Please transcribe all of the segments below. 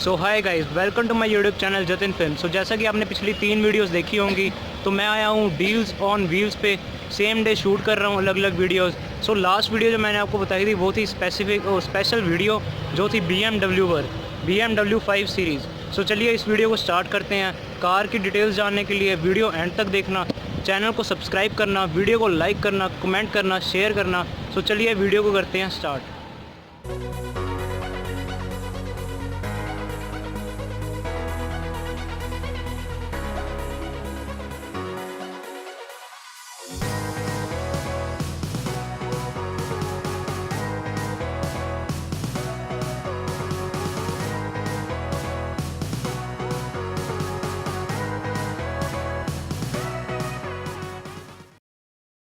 So hi guys, welcome to my YouTube channel Jatin film. So जैसा कि आपने पिछली 3 वीडियोस देखी होंगी, तो मैं आया हूँ डील्स ऑन व्हील्स पे। सेम डे शूट कर रहा हूँ अलग अलग वीडियोस। सो लास्ट वीडियो जो मैंने आपको बताई थी वो थी स्पेशल वीडियो जो थी BMW पर, BMW 5 सीरीज़। सो चलिए इस वीडियो को स्टार्ट करते हैं। कार की डिटेल्स जानने के लिए वीडियो एंड तक देखना, चैनल को सब्सक्राइब करना, वीडियो को लाइक करना, कमेंट करना, शेयर करना। सो चलिए वीडियो को करते हैं स्टार्ट।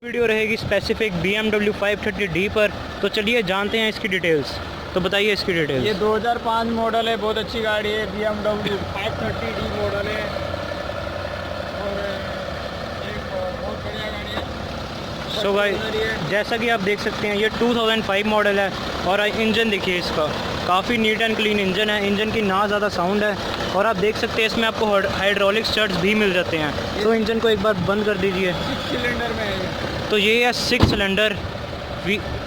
वीडियो रहेगी स्पेसिफिक BMW 530D पर। तो चलिए जानते हैं इसकी डिटेल्स। तो बताइए इसकी डिटेल्स। ये 2005 मॉडल है, बहुत अच्छी गाड़ी है। BMW 530D मॉडल है और एक बहुत बढ़िया गाड़ी है। सो गाइस, जैसा कि आप देख सकते हैं ये 2005 मॉडल है और इंजन देखिए इसका, काफ़ी नीट एंड क्लीन इंजन है। इंजन की ना ज़्यादा साउंड है और आप देख सकते हैं इसमें आपको हाइड्रोलिक स्टड्स भी मिल जाते हैं। तो इंजन को एक बार बंद कर दीजिए। 6 सिलेंडर में है। तो ये है 6 सिलेंडर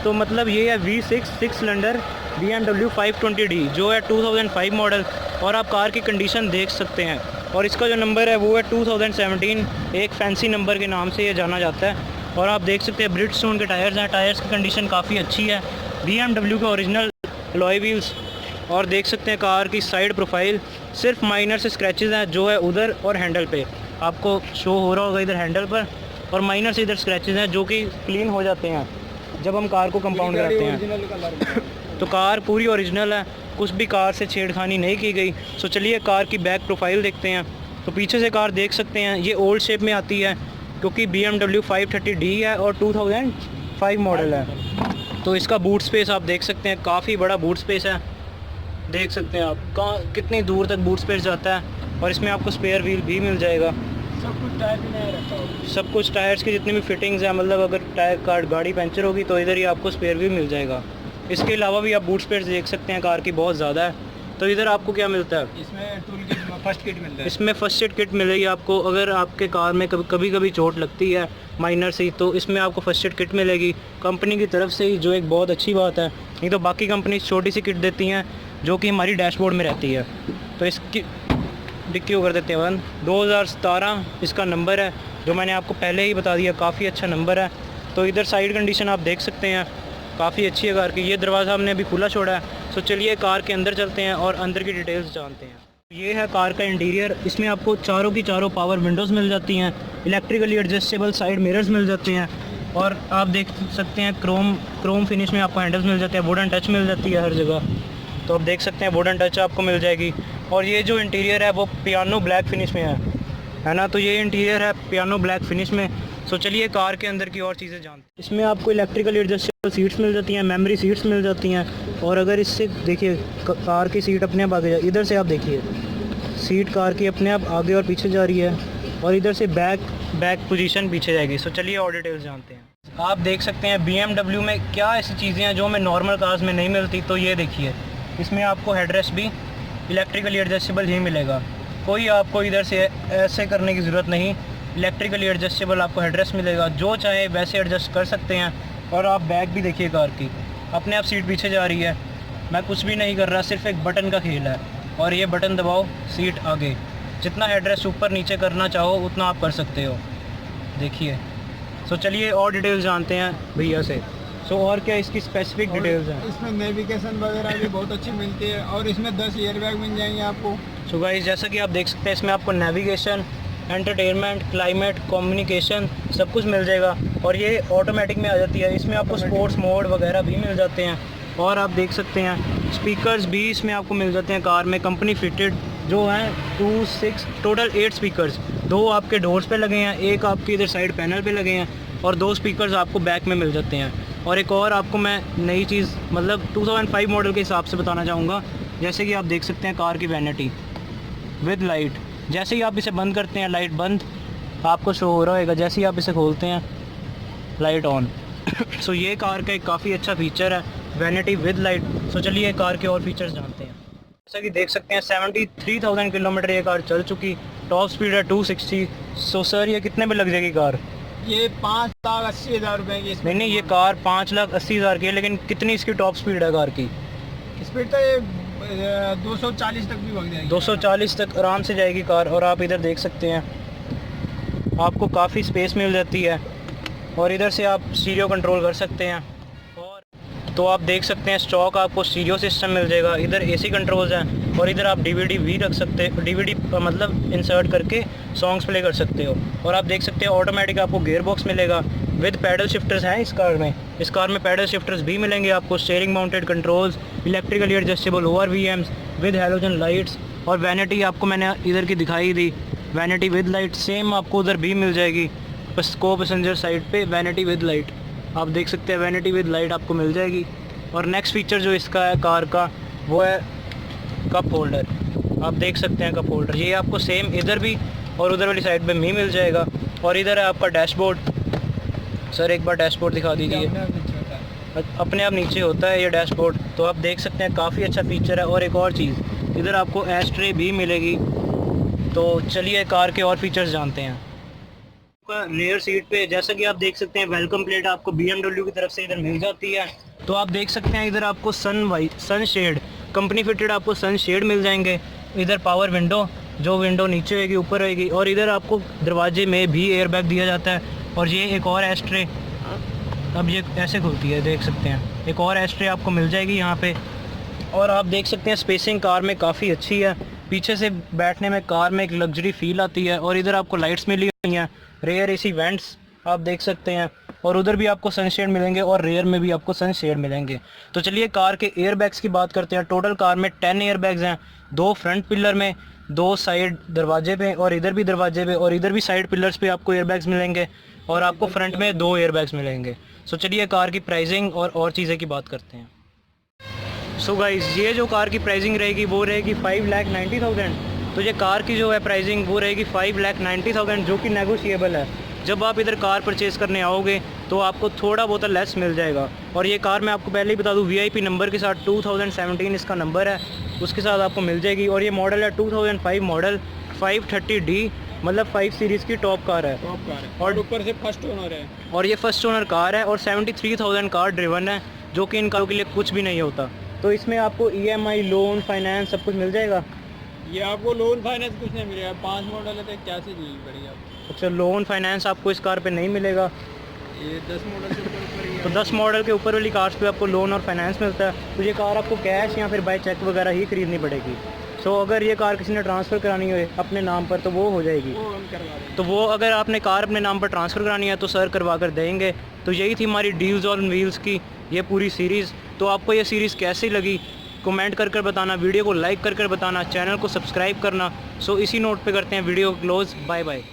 तो मतलब ये है V6 6 सिलेंडर BMW 520D जो है 2005 मॉडल। और आप कार की कंडीशन देख सकते हैं और इसका जो नंबर है वो है 2017, एक फैंसी नंबर के नाम से ये जाना जाता है। और आप देख सकते हैं ब्रिजस्टोन के टायर्स हैं। टायर्स की कंडीशन काफ़ी अच्छी है। BMW के ओरिजिनल अलॉय व्हील्स। और देख सकते हैं कार की साइड प्रोफाइल, सिर्फ माइनर से स्क्रैचेस हैं जो है उधर और हैंडल पे आपको शो हो रहा होगा, इधर हैंडल पर। और माइनर से इधर स्क्रैचेस हैं जो कि क्लीन हो जाते हैं जब हम कार को कंपाउंड कराते हैं। तो कार पूरी ओरिजिनल है, कुछ भी कार से छेड़खानी नहीं की गई। सो चलिए कार की बैक प्रोफाइल देखते हैं। तो पीछे से कार देख सकते हैं ये ओल्ड शेप में आती है क्योंकि BMW 530D है और 2005 मॉडल है। तो इसका बूट स्पेस आप देख सकते हैं, काफ़ी बड़ा बूट स्पेस है। देख सकते हैं आप कहाँ कितनी दूर तक बूट स्पेस जाता है। और इसमें आपको स्पेयर व्हील भी मिल जाएगा। सब कुछ टायर भी नया रखा होगा। सब कुछ टायर्स की जितनी भी फिटिंग्स हैं, मतलब अगर टायर गाड़ी पंचर होगी तो इधर ही आपको स्पेयर भी मिल जाएगा। इसके अलावा भी आप बूट स्पेस देख सकते हैं, कार की बहुत ज़्यादा है। तो इधर आपको क्या मिलता है? इसमें टूल किट, फर्स्ट किट मिलता है। इसमें फर्स्ट एड किट मिलेगी आपको। अगर आपके कार में कभी चोट लगती है माइनर सी, तो इसमें आपको फर्स्ट एड किट मिलेगी कंपनी की तरफ से ही, जो एक बहुत अच्छी बात है। नहीं तो बाकी कंपनी छोटी सी किट देती हैं जो कि हमारी डैशबोर्ड में रहती है। तो इसकी डिक्की को कर देते हैं बंद। 2017 इसका नंबर है जो मैंने आपको पहले ही बता दिया, काफ़ी अच्छा नंबर है। तो इधर साइड कंडीशन आप देख सकते हैं, काफ़ी अच्छी है कार की। ये दरवाज़ा हमने अभी खुला छोड़ा है। तो चलिए कार के अंदर चलते हैं और अंदर की डिटेल्स जानते हैं। ये है कार का इंटीरियर। इसमें आपको चारों की चारों पावर विंडोज़ मिल जाती हैं, इलेक्ट्रिकली एडजस्टेबल साइड मिरर्स मिल जाते हैं। और आप देख सकते हैं क्रोम फिनिश में आपको हैंडल्स मिल जाते हैं, वुडन टच मिल जाती है हर जगह। तो आप देख सकते हैं वुडन टच आपको मिल जाएगी। और ये जो इंटीरियर है वो पियानो ब्लैक फिनिश में है ना। तो ये इंटीरियर है पियानो ब्लैक फिनिश में। सो चलिए कार के अंदर की और चीज़ें जानते हैं। इसमें आपको इलेक्ट्रिकली एडजस्टेबल सीट्स मिल जाती हैं, मेमोरी सीट्स मिल जाती हैं। और अगर इससे देखिए कार की सीट अपने आप आगे जा, इधर से आप देखिए सीट कार की अपने आप आगे और पीछे जा रही है। और इधर से बैक पोजीशन पीछे जाएगी। सो चलिए और डिटेल्स जानते हैं। आप देख सकते हैं BMW में क्या ऐसी चीज़ें हैं जो हमें नॉर्मल कार्स में नहीं मिलती। तो ये देखिए, इसमें आपको हेडरेस्ट भी इलेक्ट्रिकली एडजस्टेबल ही मिलेगा। कोई आपको इधर से ऐसे करने की ज़रूरत नहीं, इलेक्ट्रिकली एडजस्टेबल आपको हेडरेस्ट मिलेगा, जो चाहे वैसे एडजस्ट कर सकते हैं। और आप बैक भी देखिए, कार की अपने आप सीट पीछे जा रही है। मैं कुछ भी नहीं कर रहा, सिर्फ एक बटन का खेल है। और ये बटन दबाओ, सीट आगे। जितना हेडरेस्ट ऊपर नीचे करना चाहो उतना आप कर सकते हो, देखिए। सो चलिए और डिटेल्स जानते हैं भैया से। सो और क्या इसकी स्पेसिफिक डिटेल्स हैं? इसमें नेविगेशन वगैरह भी बहुत अच्छी मिलती है और इसमें 10 एयरबैग मिल जाएंगे आपको। सो गाइस, जैसा कि आप देख सकते हैं इसमें आपको नेविगेशन, एंटरटेनमेंट, क्लाइमेट, कम्युनिकेशन सब कुछ मिल जाएगा। और ये ऑटोमेटिक में आ जाती है। इसमें आपको स्पोर्ट्स मोड वगैरह भी मिल जाते हैं। और आप देख सकते हैं स्पीकर्स भी इसमें आपको मिल जाते हैं कार में, कंपनी फिटेड जो हैं 2 6 टोटल 8 स्पीकर्स। 2 आपके डोर्स पे लगे हैं, एक आपके इधर साइड पैनल पे लगे हैं और 2 स्पीकर्स आपको बैक में मिल जाते हैं। और एक और आपको मैं नई चीज़, मतलब 2005 मॉडल के हिसाब से बताना चाहूँगा। जैसे कि आप देख सकते हैं कार की वैनिटी विद लाइट। जैसे ही आप इसे बंद करते हैं लाइट बंद आपको शो हो रहा होगा, जैसे ही आप इसे खोलते हैं लाइट ऑन। सो ये कार का एक काफ़ी अच्छा फीचर है, वैनिटी विद लाइट। सो चलिए कार के और फीचर्स जानते हैं। जैसा कि देख सकते हैं 73,000 किलोमीटर ये कार चल चुकी, टॉप स्पीड है 260। सो सर ये कितने में लग जाएगी कार? ये 5,80,000 रुपए की नहीं नहीं, ये कार 5,80,000 की है, लेकिन कितनी इसकी टॉप स्पीड है कार की? स्पीड तो ये 240 तक भी भाग जाएगी। 240 तक आराम से जाएगी कार। और आप इधर देख सकते हैं आपको काफ़ी स्पेस मिल जाती है, और इधर से आप स्टीरियो कंट्रोल कर सकते हैं। और तो आप देख सकते हैं स्टॉक आपको स्टीरियो सिस्टम मिल जाएगा, इधर एसी कंट्रोल्स हैं, और इधर आप डीवीडी भी रख सकते हो, डीवीडी मतलब इंसर्ट करके सॉन्ग्स प्ले कर सकते हो। और आप देख सकते हैं ऑटोमेटिक आपको गियर बॉक्स मिलेगा विद पैडल शिफ्टर्स हैं इस कार में। इस कार में पैडल शिफ्टर्स भी मिलेंगे आपको, steering mounted controls, electrically adjustable ORVMs with halogen lights, और वैनिटी आपको मैंने इधर की दिखाई दी, वैनिटी विद लाइट सेम आपको उधर भी मिल जाएगी। को पैसेंजर साइड पे वैनिटी विद लाइट आप देख सकते हैं, वैनिटी विद लाइट आपको मिल जाएगी। और नेक्स्ट फीचर जो इसका है कार का वो है कप होल्डर। आप देख सकते हैं कप होल्डर, ये आपको सेम इधर भी और उधर वाली साइड पे भी मिल जाएगा। और इधर है आपका डैशबोर्ड। सर एक बार डैशबोर्ड दिखा दीजिए। अपने आप नीचे होता है ये डैशबोर्ड, तो आप देख सकते हैं काफ़ी अच्छा फीचर है। और एक और चीज़, इधर आपको एस्ट्रे भी मिलेगी। तो चलिए कार के और फीचर्स जानते हैं। रेयर सीट पे जैसा कि आप देख सकते हैं वेलकम प्लेट आपको BMW की तरफ से इधर मिल जाती है। तो आप देख सकते हैं इधर आपको सन शेड कंपनी फिटेड आपको सन शेड मिल जाएंगे। इधर पावर विंडो, जो विंडो नीचे होगी ऊपर होगी। और इधर आपको दरवाजे में भी एयर बैग दिया जाता है। और ये एक और एस्ट्रे, अब ये ऐसे खुलती है, देख सकते हैं एक और एस्ट्रे आपको मिल जाएगी यहाँ पे। और आप देख सकते हैं स्पेसिंग कार में काफ़ी अच्छी है, पीछे से बैठने में कार में एक लग्जरी फील आती है। और इधर आपको लाइट्स मिली हुई हैं, रेयर एसी वेंट्स आप देख सकते हैं, और उधर भी आपको सनशेड मिलेंगे और रेयर में भी आपको सनशेड मिलेंगे। तो चलिए कार के एयर बैग्स की बात करते हैं। टोटल कार में 10 एयर बैग्स हैं, 2 फ्रंट पिलर में, 2 साइड दरवाजे पे, और इधर भी दरवाजे पे और इधर भी साइड पिलर्स पे आपको एयर बैग्स मिलेंगे। और आपको फ्रंट में 2 एयर बैग्स मिलेंगे। सो चलिए कार की प्राइसिंग और चीज़ें की बात करते हैं। सो गाइस ये जो कार की प्राइसिंग रहेगी वो रहेगी 5,90,000। तो ये कार की जो है प्राइसिंग वो रहेगी 5,90,000, जो कि नेगोशिएबल है। जब आप इधर कार परचेज़ करने आओगे तो आपको थोड़ा बहुत लेस मिल जाएगा। और ये कार मैं आपको पहले ही बता दूँ VIP नंबर के साथ 2017 इसका नंबर है, उसके साथ आपको मिल जाएगी। और ये मॉडल है 2005 मॉडल, 530D मतलब 5 सीरीज़ की टॉप कार है। और ऊपर से फर्स्ट ओनर है, और ये फर्स्ट ओनर कार है, और 73,000 कार ड्रिवन है, जो कि इन कारों के लिए कुछ भी नहीं होता। तो इसमें आपको EMI, लोन, फाइनेंस सब कुछ मिल जाएगा। ये आपको लोन फाइनेंस कुछ नहीं मिलेगा, 5 मॉडल है तो क्या से डील पड़ेगी आपको। अच्छा, लोन फाइनेंस आपको इस कार पे नहीं मिलेगा। ये 10 मॉडल से ऊपर ही है। तो 10 मॉडल के ऊपर वाली कार्स पे आपको लोन और फाइनेंस मिलता है। तो ये कार आपको कैश या फिर बाय चेक वगैरह ही खरीदनी पड़ेगी। सो अगर ये कार किसी ने ट्रांसफ़र करानी हो अपने नाम पर तो वो हो जाएगी। वो हम करवा देंगे। तो वो अगर आपने कार अपने नाम पर ट्रांसफ़र करानी है तो सर करवा कर देंगे। तो यही थी हमारी डील्स ऑन व्हील्स की ये पूरी सीरीज़। तो आपको ये सीरीज़ कैसी लगी कमेंट कर बताना, वीडियो को लाइक कर बताना, चैनल को सब्सक्राइब करना। सो इसी नोट पे करते हैं वीडियो क्लोज़। Bye bye.